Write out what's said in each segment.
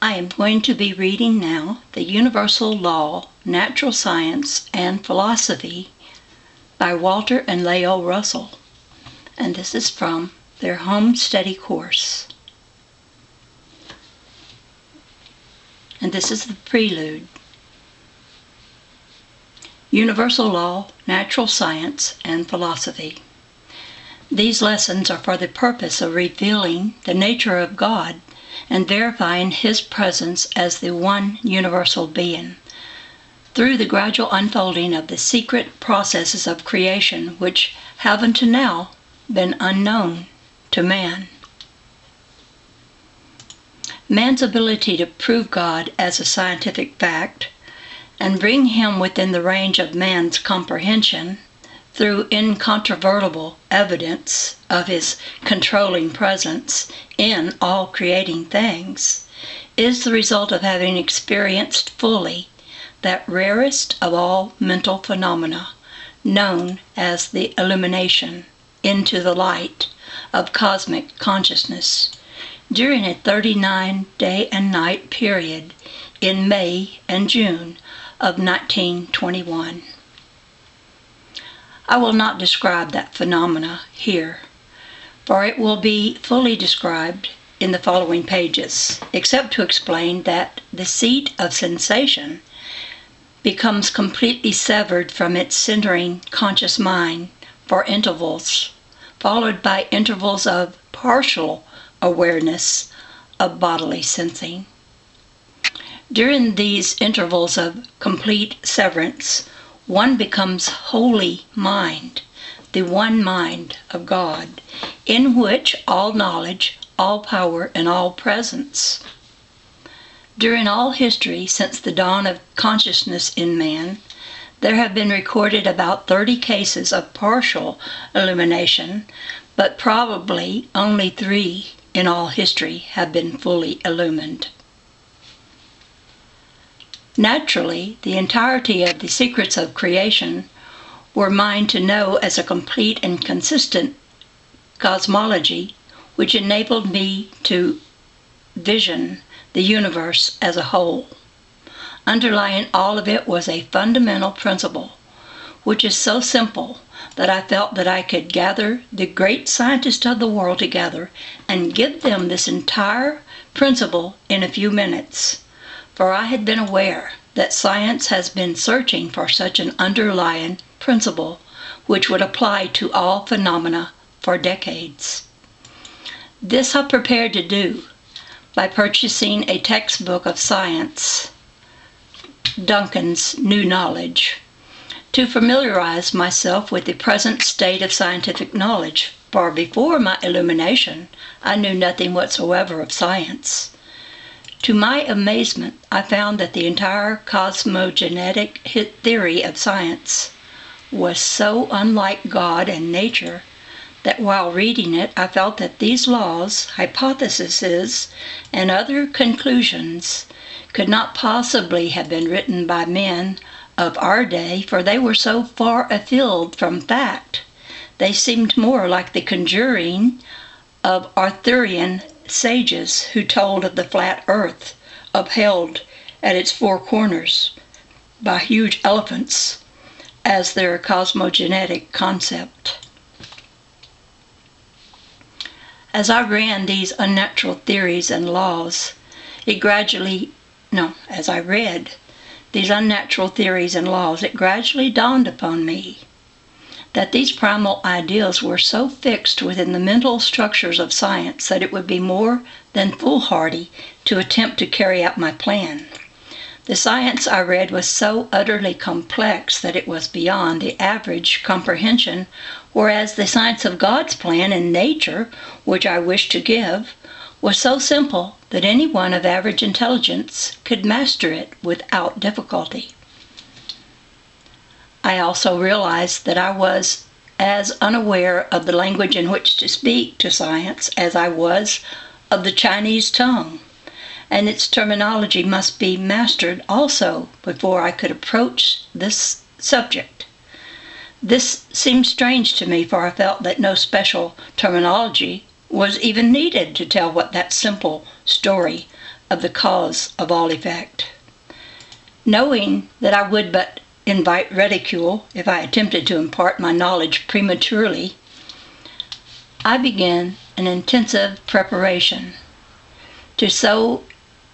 I am going to be reading now The Universal Law, Natural Science, and Philosophy by Walter and Leo Russell, and this is from their home study course. And this is the prelude. Universal Law, Natural Science, and Philosophy. These lessons are for the purpose of revealing the nature of God and verifying His presence as the one universal being, through the gradual unfolding of the secret processes of creation which have until now been unknown to man. Man's ability to prove God as a scientific fact and bring Him within the range of man's comprehension through incontrovertible evidence of His controlling presence in all creating things, is the result of having experienced fully that rarest of all mental phenomena, known as the illumination into the light of cosmic consciousness, during a 39-day and night period in May and June of 1921. I will not describe that phenomena here, for it will be fully described in the following pages, except to explain that the seat of sensation becomes completely severed from its centering conscious mind for intervals, followed by intervals of partial awareness of bodily sensing. During these intervals of complete severance, one becomes wholly mind, the one mind of God, in which all knowledge, all power, and all presence. During all history since the dawn of consciousness in man, there have been recorded about 30 cases of partial illumination, but probably only 3 in all history have been fully illumined. Naturally, the entirety of the secrets of creation were mine to know as a complete and consistent cosmology, which enabled me to vision the universe as a whole. Underlying all of it was a fundamental principle, which is so simple that I felt that I could gather the great scientists of the world together and give them this entire principle in a few minutes. For I had been aware that science has been searching for such an underlying principle which would apply to all phenomena for decades. This I prepared to do by purchasing a textbook of science, Duncan's New Knowledge, to familiarize myself with the present state of scientific knowledge, for before my illumination I knew nothing whatsoever of science. To my amazement, I found that the entire cosmogenetic theory of science was so unlike God and nature that while reading it, I felt that these laws, hypotheses, and other conclusions could not possibly have been written by men of our day, for they were so far afield from fact. They seemed more like the conjuring of Arthurian sages who told of the flat earth upheld at its 4 corners by huge elephants as their cosmogenetic concept. As I read these unnatural theories and laws, it gradually dawned upon me that these primal ideals were so fixed within the mental structures of science that it would be more than foolhardy to attempt to carry out my plan. The science I read was so utterly complex that it was beyond the average comprehension, whereas the science of God's plan and nature, which I wished to give, was so simple that anyone of average intelligence could master it without difficulty. I also realized that I was as unaware of the language in which to speak to science as I was of the Chinese tongue, and its terminology must be mastered also before I could approach this subject. This seemed strange to me, for I felt that no special terminology was even needed to tell what that simple story of the cause of all effect. Knowing that I would but invite ridicule if I attempted to impart my knowledge prematurely, I began an intensive preparation to so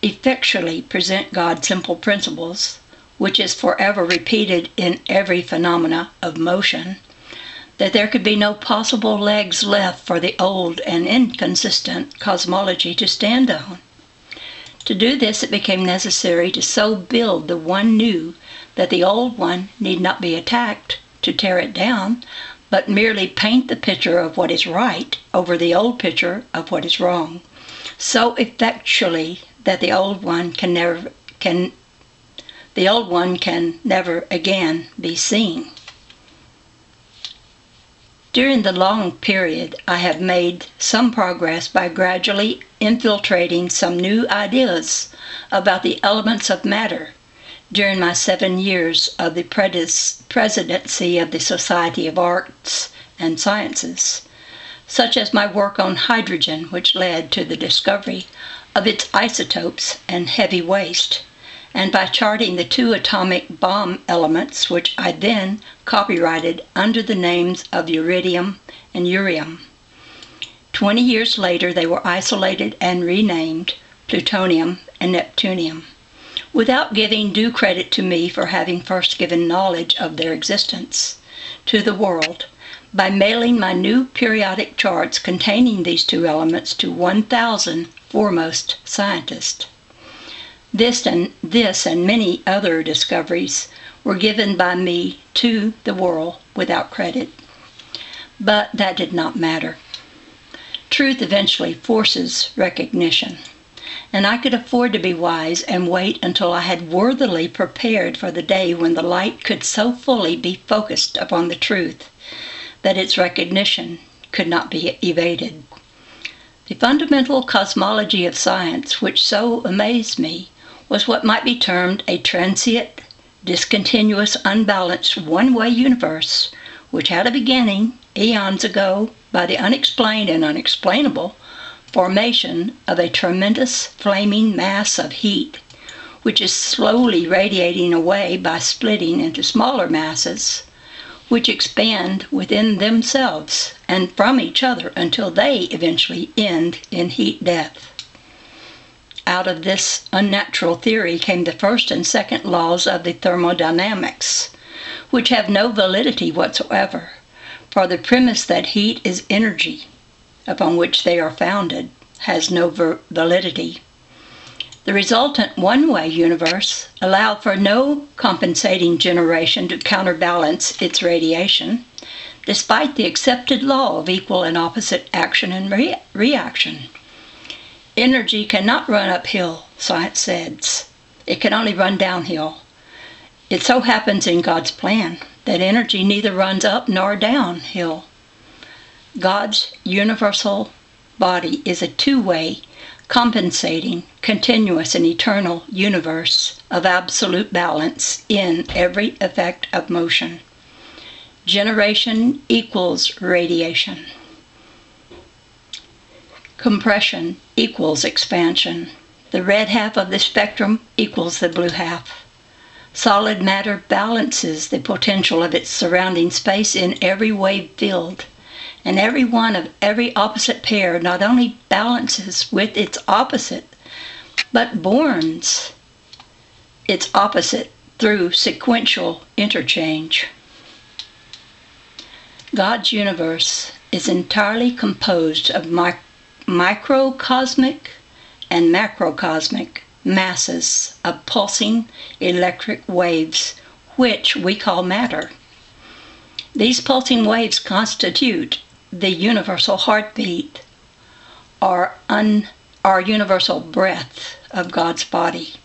effectually present God's simple principles, which is forever repeated in every phenomena of motion, that there could be no possible legs left for the old and inconsistent cosmology to stand on. To do this, it became necessary to so build the one new that the old one need not be attacked to tear it down, but merely paint the picture of what is right over the old picture of what is wrong, so effectually that the old one can never again be seen. During the long period, I have made some progress by gradually infiltrating some new ideas about the elements of matter during my 7 years of the presidency of the Society of Arts and Sciences, such as my work on hydrogen, which led to the discovery of its isotopes and heavy waste, and by charting the 2 atomic bomb elements, which I then copyrighted under the names of uridium and urium. 20 years later, they were isolated and renamed plutonium and neptunium, without giving due credit to me for having first given knowledge of their existence to the world by mailing my new periodic charts containing these 2 elements to 1,000 foremost scientists. This and many other discoveries were given by me to the world without credit. But that did not matter. Truth eventually forces recognition, and I could afford to be wise and wait until I had worthily prepared for the day when the light could so fully be focused upon the truth that its recognition could not be evaded. The fundamental cosmology of science, which so amazed me, was what might be termed a transient, discontinuous, unbalanced, one-way universe, which had a beginning, eons ago, by the unexplained and unexplainable formation of a tremendous flaming mass of heat, which is slowly radiating away by splitting into smaller masses, which expand within themselves and from each other until they eventually end in heat death. Out of this unnatural theory came the first and second laws of the thermodynamics, which have no validity whatsoever, for the premise that heat is energy, upon which they are founded, has no validity. The resultant one-way universe allowed for no compensating generation to counterbalance its radiation, despite the accepted law of equal and opposite action and reaction. Energy cannot run uphill, science says. It can only run downhill. It so happens in God's plan that energy neither runs up nor downhill. God's universal body is a two-way, compensating, continuous, and eternal universe of absolute balance in every effect of motion. Generation equals radiation. Compression equals expansion. The red half of the spectrum equals the blue half. Solid matter balances the potential of its surrounding space in every wave field, and every one of every opposite pair not only balances with its opposite, but borns its opposite through sequential interchange. God's universe is entirely composed of microcosmic and macrocosmic masses of pulsing electric waves, which we call matter. These pulsing waves constitute the universal heartbeat, or universal breath of God's body.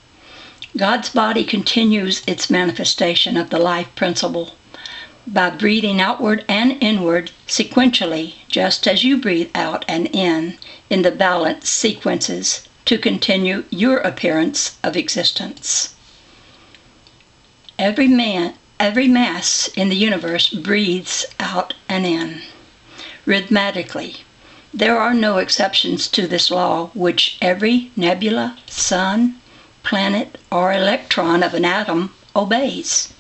God's body continues its manifestation of the life principle by breathing outward and inward sequentially, just as you breathe out and in the balanced sequences to continue your appearance of existence. Every mass in the universe breathes out and in, rhythmically, There are no exceptions to this law, which every nebula, sun, planet, or electron of an atom obeys,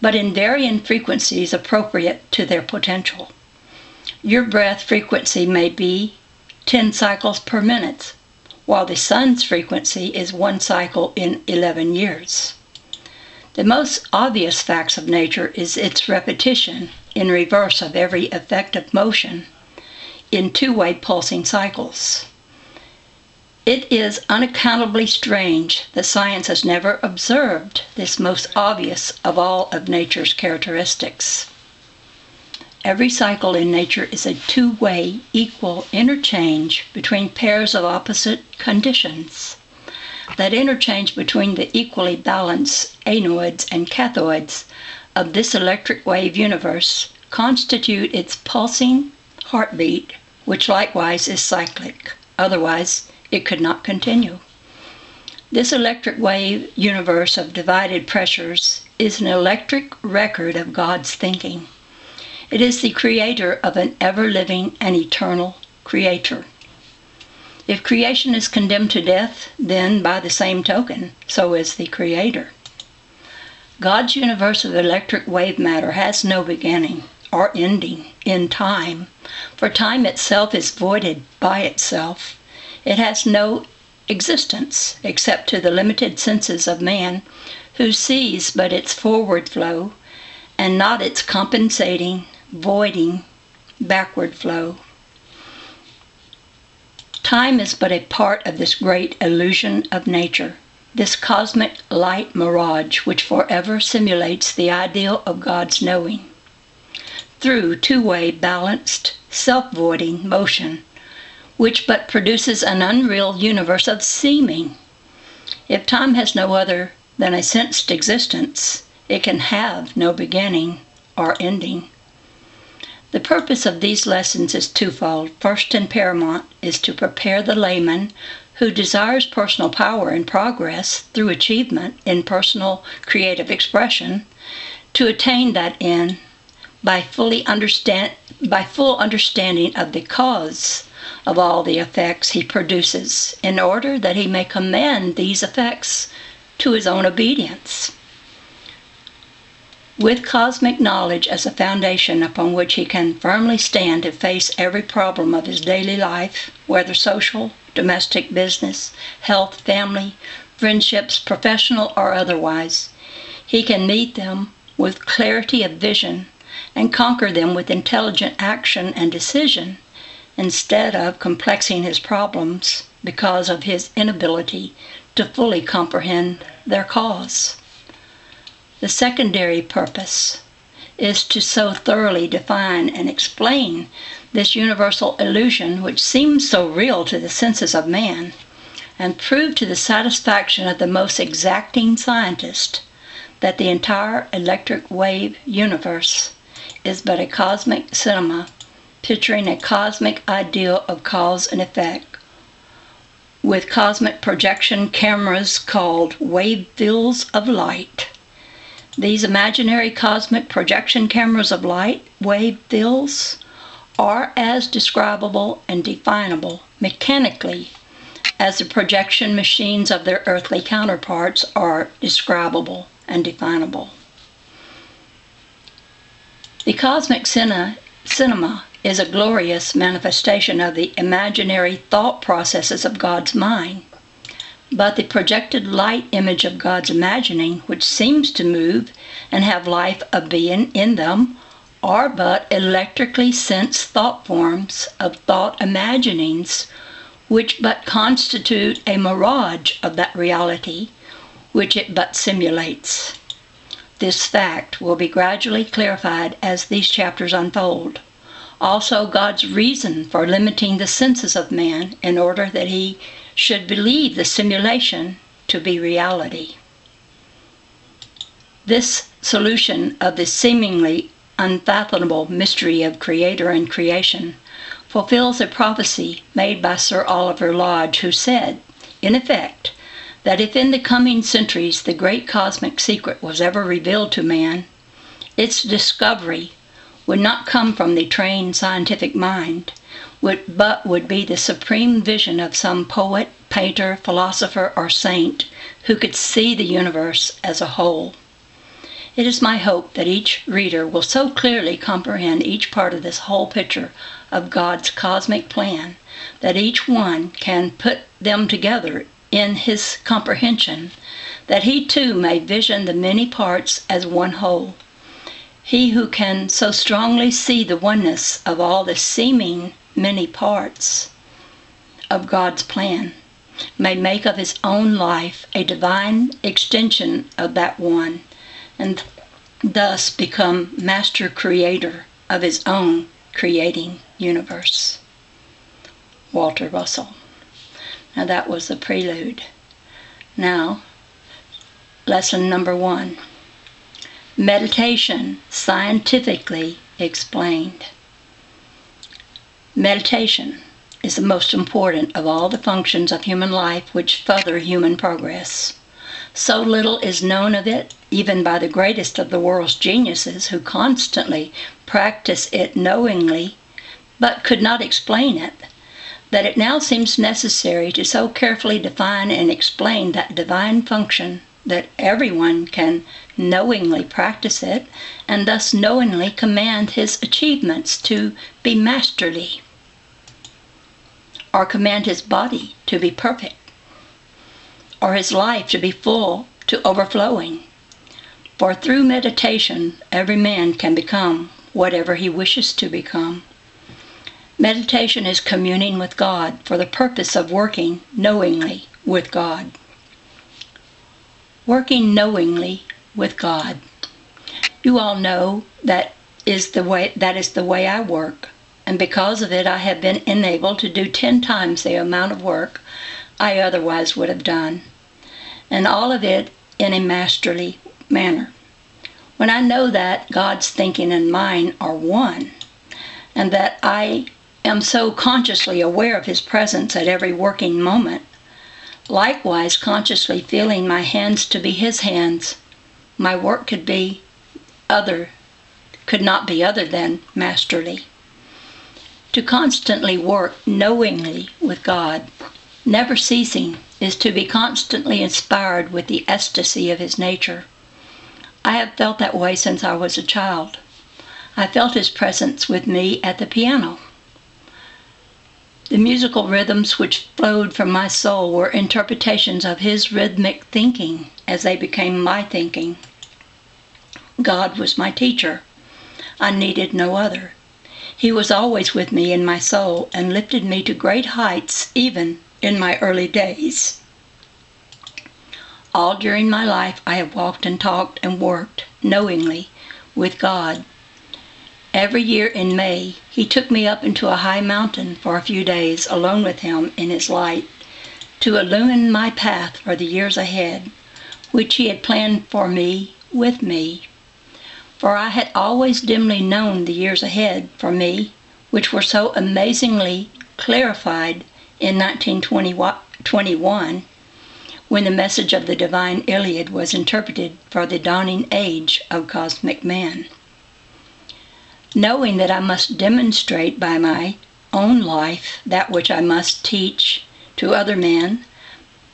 but in varying frequencies appropriate to their potential. Your breath frequency may be 10 cycles per minute, while the sun's frequency is 1 cycle in 11 years. The most obvious facts of nature is its repetition in reverse of every effective motion in two-way pulsing cycles. It is unaccountably strange that science has never observed this most obvious of all of nature's characteristics. Every cycle in nature is a two-way equal interchange between pairs of opposite conditions. That interchange between the equally balanced anodes and cathodes of this electric wave universe constitute its pulsing heartbeat, which likewise is cyclic. Otherwise, it could not continue. This electric wave universe of divided pressures is an electric record of God's thinking. It is the creator of an ever-living and eternal creator. If creation is condemned to death, then by the same token, so is the creator. God's universe of electric wave matter has no beginning or ending in time, for time itself is voided by itself. It has no existence except to the limited senses of man, who sees but its forward flow and not its compensating, voiding, backward flow. Time is but a part of this great illusion of nature, this cosmic light mirage which forever simulates the ideal of God's knowing. Through two-way balanced, self-voiding motion, which but produces an unreal universe of seeming. If time has no other than a sensed existence, it can have no beginning or ending. The purpose of these lessons is twofold. First and paramount is to prepare the layman who desires personal power and progress through achievement in personal creative expression to attain that end by full understanding of the cause of all the effects he produces, in order that he may command these effects to his own obedience. With cosmic knowledge as a foundation upon which he can firmly stand to face every problem of his daily life, whether social, domestic, business, health, family, friendships, professional, or otherwise, he can meet them with clarity of vision and conquer them with intelligent action and decision, instead of complexing his problems because of his inability to fully comprehend their cause. The secondary purpose is to so thoroughly define and explain this universal illusion which seems so real to the senses of man, and prove to the satisfaction of the most exacting scientist that the entire electric wave universe is but a cosmic cinema picturing a cosmic ideal of cause and effect, with cosmic projection cameras called wave fields of light. These imaginary cosmic projection cameras of light, wave fields, are as describable and definable mechanically as the projection machines of their earthly counterparts are describable and definable. The cosmic cinema is a glorious manifestation of the imaginary thought processes of God's mind. But the projected light image of God's imagining, which seems to move and have life of being in them, are but electrically sensed thought forms of thought imaginings, which but constitute a mirage of that reality which it but simulates. This fact will be gradually clarified as these chapters unfold. Also, God's reason for limiting the senses of man in order that he should believe the simulation to be reality. This solution of the seemingly unfathomable mystery of Creator and creation fulfills a prophecy made by Sir Oliver Lodge, who said, in effect, that if in the coming centuries the great cosmic secret was ever revealed to man, its discovery would not come from the trained scientific mind, but would be the supreme vision of some poet, painter, philosopher, or saint who could see the universe as a whole. It is my hope that each reader will so clearly comprehend each part of this whole picture of God's cosmic plan that each one can put them together in his comprehension, that he too may vision the many parts as one whole. He who can so strongly see the oneness of all the seeming many parts of God's plan may make of his own life a divine extension of that one, and thus become master creator of his own creating universe. Walter Russell. Now that was the prelude. Now, lesson number 1. Meditation scientifically explained. Meditation is the most important of all the functions of human life which further human progress. So little is known of it, even by the greatest of the world's geniuses who constantly practice it knowingly, but could not explain it, that it now seems necessary to so carefully define and explain that divine function that everyone can knowingly practice it, and thus knowingly command his achievements to be masterly, or command his body to be perfect, or his life to be full to overflowing. For through meditation, every man can become whatever he wishes to become. Meditation is communing with God for the purpose of working knowingly with God. Working knowingly with God. You all know that is the way I work, and because of it I have been enabled to do 10 times the amount of work I otherwise would have done, and all of it in a masterly manner. When I know that God's thinking and mine are one, and that I am so consciously aware of his presence at every working moment, likewise consciously feeling my hands to be his hands, my work could not be other than masterly. To constantly work knowingly with God, never ceasing, is to be constantly inspired with the ecstasy of his nature. I have felt that way since I was a child. I felt his presence with me at the piano. The musical rhythms which flowed from my soul were interpretations of his rhythmic thinking as they became my thinking. God was my teacher. I needed no other. He was always with me in my soul and lifted me to great heights even in my early days. All during my life I have walked and talked and worked knowingly with God. Every year in May, he took me up into a high mountain for a few days alone with him in his light to illumine my path for the years ahead, which he had planned for me with me. For I had always dimly known the years ahead for me, which were so amazingly clarified in 1921, when the message of the divine Iliad was interpreted for the dawning age of cosmic man. Knowing that I must demonstrate by my own life that which I must teach to other men,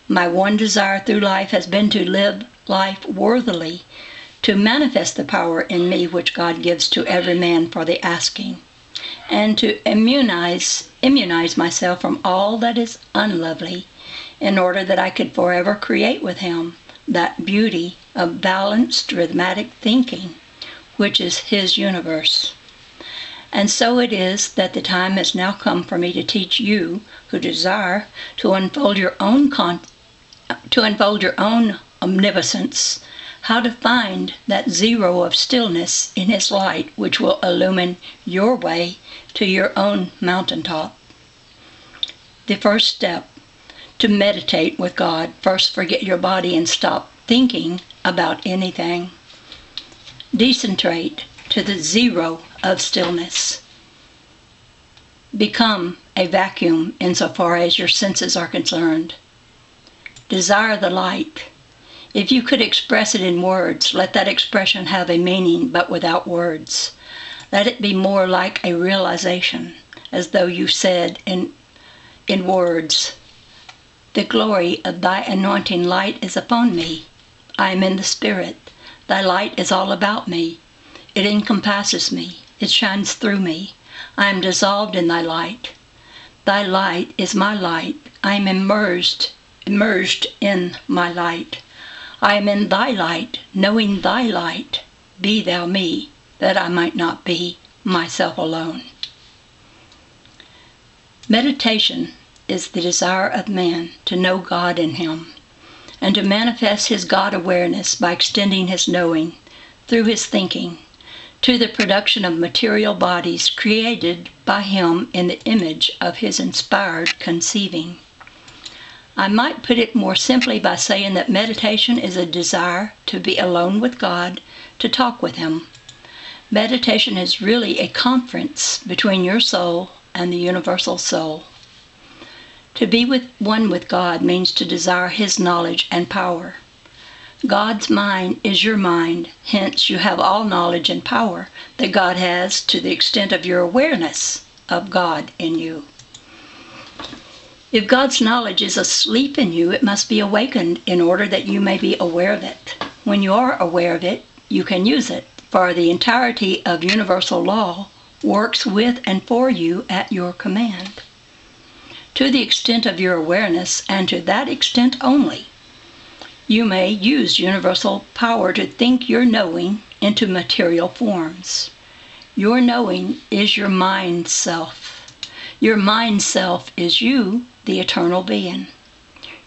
my one desire through life has been to live life worthily, to manifest the power in me which God gives to every man for the asking, and to immunize myself from all that is unlovely, in order that I could forever create with him that beauty of balanced rhythmic thinking, which is his universe. And so it is that the time has now come for me to teach you who desire to unfold your own omniscience, how to find that zero of stillness in his light which will illumine your way to your own mountaintop. The first step to meditate with God: first forget your body and stop thinking about anything. Decentrate to the zero of stillness. Become a vacuum insofar as your senses are concerned. Desire the light. If you could express it in words, let that expression have a meaning, but without words. Let it be more like a realization, as though you said in words, "The glory of thy anointing light is upon me. I am in the Spirit. Thy light is all about me. It encompasses me. It shines through me. I am dissolved in thy light. Thy light is my light. I am immersed in my light. I am in thy light, knowing thy light. Be thou me, that I might not be myself alone." Meditation is the desire of man to know God in him, and to manifest his God awareness by extending his knowing, through his thinking, to the production of material bodies created by him in the image of his inspired conceiving. I might put it more simply by saying that meditation is a desire to be alone with God, to talk with him. Meditation is really a conference between your soul and the universal soul. To be one with God means to desire his knowledge and power. God's mind is your mind, hence you have all knowledge and power that God has to the extent of your awareness of God in you. If God's knowledge is asleep in you, it must be awakened in order that you may be aware of it. When you are aware of it, you can use it, for the entirety of universal law works with and for you at your command. To the extent of your awareness, and to that extent only, you may use universal power to think your knowing into material forms. Your knowing is your mind self. Your mind self is you, the eternal being.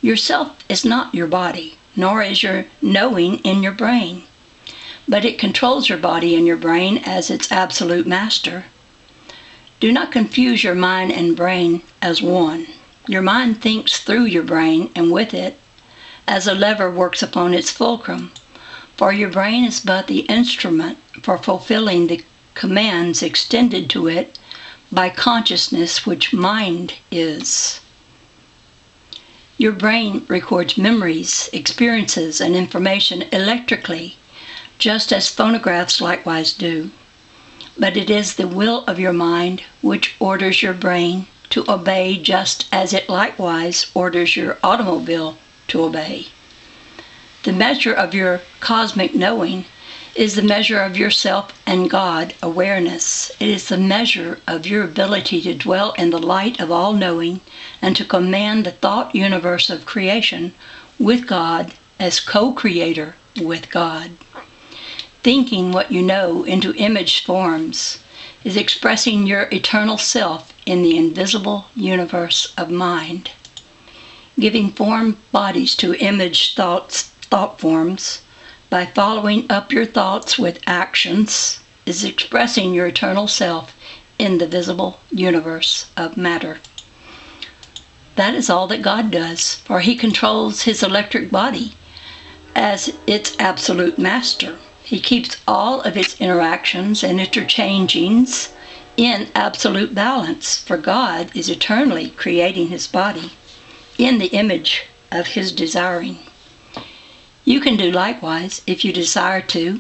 Yourself is not your body, nor is your knowing in your brain, but it controls your body and your brain as its absolute master. Do not confuse your mind and brain as one. Your mind thinks through your brain and with it, as a lever works upon its fulcrum, for your brain is but the instrument for fulfilling the commands extended to it by consciousness, which mind is. Your brain records memories, experiences, and information electrically, just as phonographs likewise do. But it is the will of your mind which orders your brain to obey, just as it likewise orders your automobile to obey. The measure of your cosmic knowing is the measure of yourself and God awareness. It is the measure of your ability to dwell in the light of all knowing and to command the thought universe of creation with God as co-creator with God. Thinking what you know into image forms is expressing your eternal self in the invisible universe of mind. Giving form bodies to image thought forms by following up your thoughts with actions is expressing your eternal self in the visible universe of matter. That is all that God does, for he controls his electric body as its absolute master. He keeps all of its interactions and interchangings in absolute balance, for God is eternally creating his body in the image of his desiring. You can do likewise if you desire to,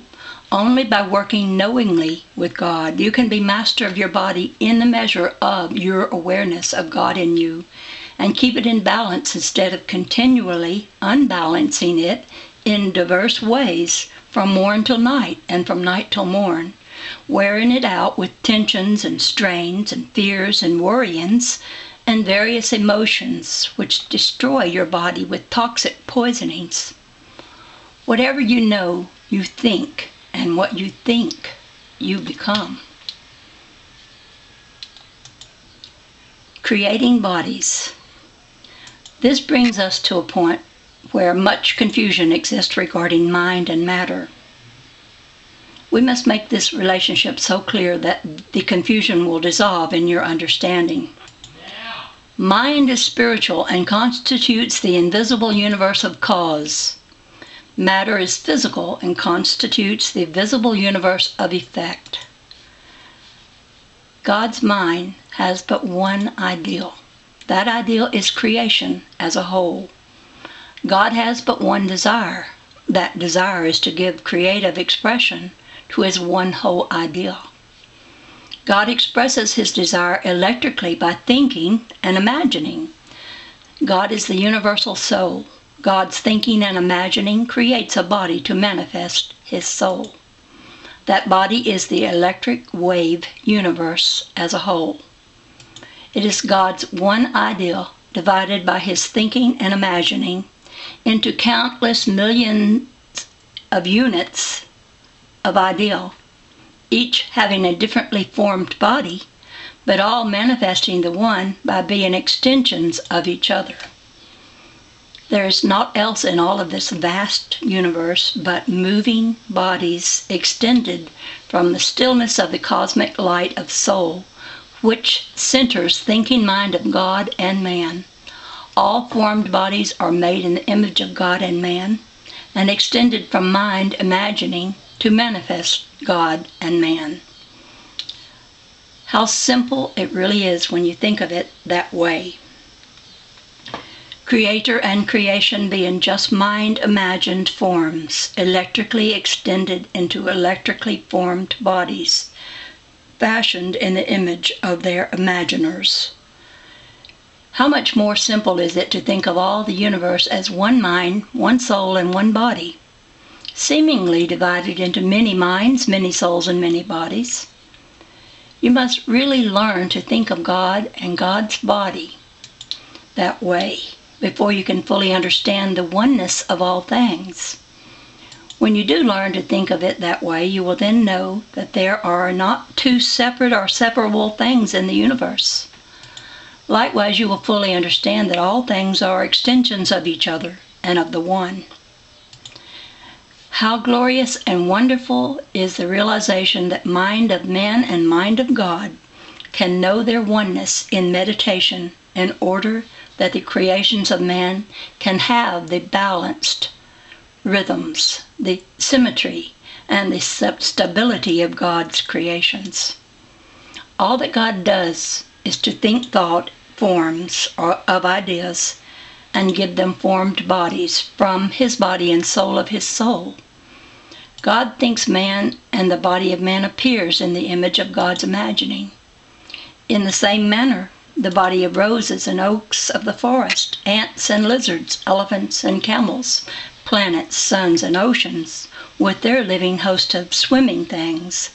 only by working knowingly with God. You can be master of your body in the measure of your awareness of God in you, and keep it in balance instead of continually unbalancing it in diverse ways from morn till night and from night till morn, wearing it out with tensions and strains and fears and worryings and various emotions which destroy your body with toxic poisonings. Whatever you know, you think, and what you think, you become. Creating bodies. This brings us to a point where much confusion exists regarding mind and matter. We must make this relationship so clear that the confusion will dissolve in your understanding. Mind is spiritual and constitutes the invisible universe of cause. Matter is physical and constitutes the visible universe of effect. God's mind has but one ideal. That ideal is creation as a whole. God has but one desire. That desire is to give creative expression to his one whole ideal. God expresses his desire electrically by thinking and imagining. God is the universal soul. God's thinking and imagining creates a body to manifest his soul. That body is the electric wave universe as a whole. It is God's one ideal divided by his thinking and imagining into countless millions of units of ideal, each having a differently formed body, but all manifesting the one by being extensions of each other. There is naught else in all of this vast universe but moving bodies extended from the stillness of the cosmic light of soul, which centers thinking mind of God and man. All formed bodies are made in the image of God and man, and extended from mind imagining to manifest God and man. How simple it really is when you think of it that way. Creator and creation being just mind-imagined forms, electrically extended into electrically formed bodies, fashioned in the image of their imaginers. How much more simple is it to think of all the universe as one mind, one soul, and one body, seemingly divided into many minds, many souls, and many bodies? You must really learn to think of God and God's body that way before you can fully understand the oneness of all things. When you do learn to think of it that way, you will then know that there are not two separate or separable things in the universe. Likewise, you will fully understand that all things are extensions of each other and of the one. How glorious and wonderful is the realization that mind of man and mind of God can know their oneness in meditation in order that the creations of man can have the balanced rhythms, the symmetry, and the stability of God's creations. All that God does is to think thought forms of ideas and give them formed bodies from his body and soul of his soul. God thinks man, and the body of man appears in the image of God's imagining. In the same manner, the body of roses and oaks of the forest, ants and lizards, elephants and camels, planets, suns, and oceans, with their living host of swimming things,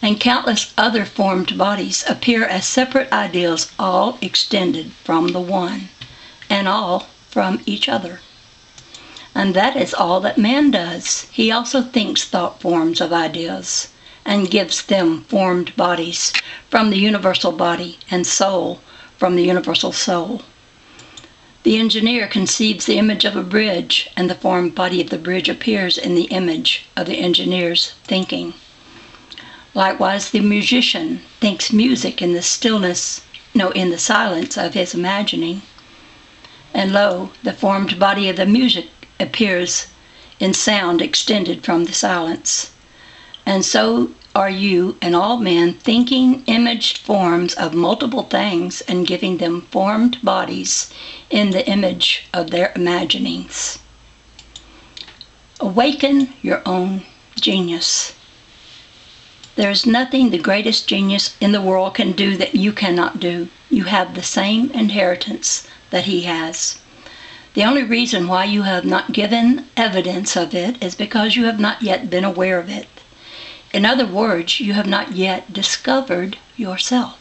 and countless other formed bodies appear as separate ideals, all extended from the one, and all from each other. And that is all that man does. He also thinks thought forms of ideas, and gives them formed bodies from the universal body, and soul from the universal soul. The engineer conceives the image of a bridge, and the formed body of the bridge appears in the image of the engineer's thinking. Likewise, the musician thinks music in the silence of his imagining. And lo, the formed body of the music appears in sound extended from the silence. And so are you and all men thinking imaged forms of multiple things and giving them formed bodies in the image of their imaginings. Awaken your own genius. There is nothing the greatest genius in the world can do that you cannot do. You have the same inheritance that he has. The only reason why you have not given evidence of it is because you have not yet been aware of it. In other words, you have not yet discovered yourself.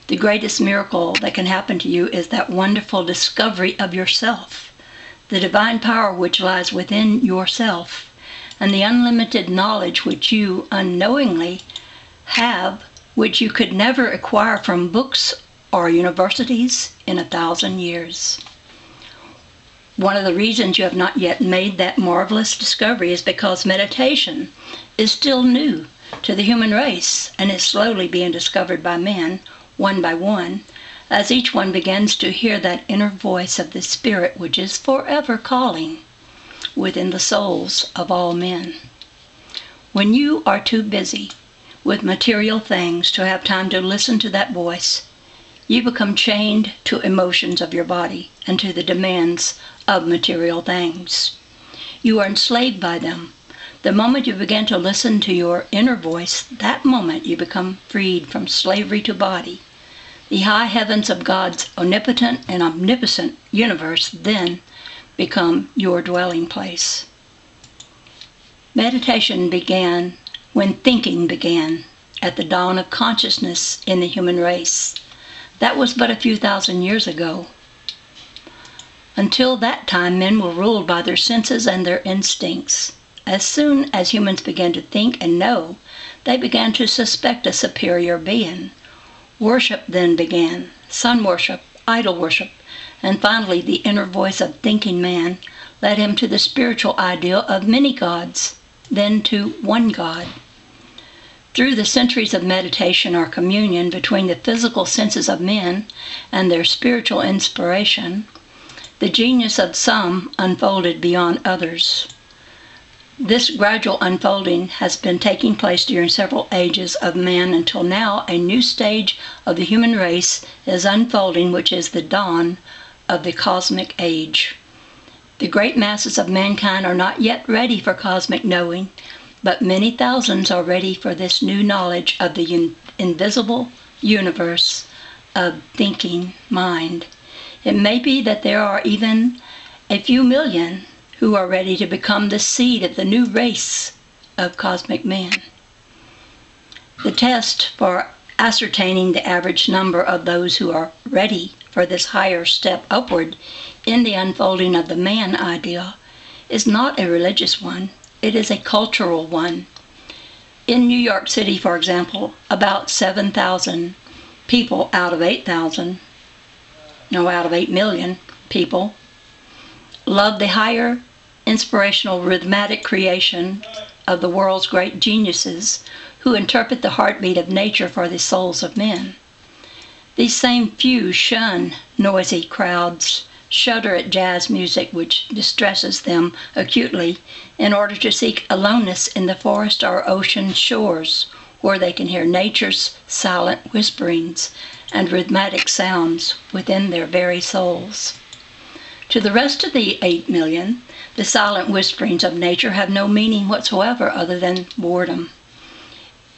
The greatest miracle that can happen to you is that wonderful discovery of yourself, the divine power which lies within yourself, and the unlimited knowledge which you unknowingly have, which you could never acquire from books or universities in 1,000 years. One of the reasons you have not yet made that marvelous discovery is because meditation is still new to the human race and is slowly being discovered by men, one by one, as each one begins to hear that inner voice of the Spirit which is forever calling within the souls of all men. When you are too busy with material things to have time to listen to that voice, you become chained to emotions of your body and to the demands of material things. You are enslaved by them, The moment you begin to listen to your inner voice, that moment you become freed from slavery to body. The high heavens of God's omnipotent and omnipotent universe then become your dwelling place. Meditation began when thinking began, at the dawn of consciousness in the human race. That was but a few thousand years ago. Until that time, men were ruled by their senses and their instincts. As soon as humans began to think and know, they began to suspect a superior being. Worship then began, sun worship, idol worship, and finally the inner voice of thinking man led him to the spiritual ideal of many gods, then to one God. Through the centuries of meditation or communion between the physical senses of men and their spiritual inspiration, the genius of some unfolded beyond others. This gradual unfolding has been taking place during several ages of man until now a new stage of the human race is unfolding, which is the dawn of the cosmic age. The great masses of mankind are not yet ready for cosmic knowing, but many thousands are ready for this new knowledge of the invisible universe of thinking mind. It may be that there are even a few million who are ready to become the seed of the new race of cosmic men. The test for ascertaining the average number of those who are ready for this higher step upward in the unfolding of the man idea is not a religious one, it is a cultural one. In New York City, for example, about 7,000 people out of 8 million people love the higher inspirational rhythmic creation of the world's great geniuses who interpret the heartbeat of nature for the souls of men. These same few shun noisy crowds, shudder at jazz music which distresses them acutely, in order to seek aloneness in the forest or ocean shores, where they can hear nature's silent whisperings and rhythmic sounds within their very souls. To the rest of the 8 million, the silent whisperings of nature have no meaning whatsoever other than boredom.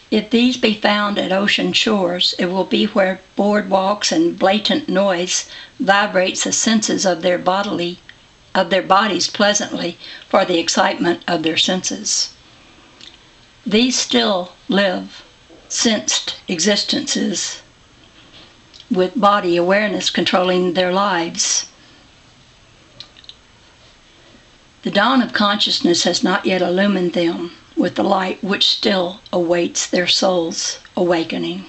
If these be found at ocean shores, it will be where boardwalks and blatant noise vibrates the senses of their bodies pleasantly for the excitement of their senses. These still live sensed existences with body awareness controlling their lives. The dawn of consciousness has not yet illumined them with the light which still awaits their soul's awakening.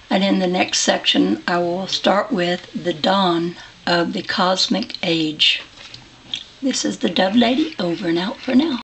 And in the next section, I will start with the dawn of the cosmic age. This is the Dove Lady, over and out for now.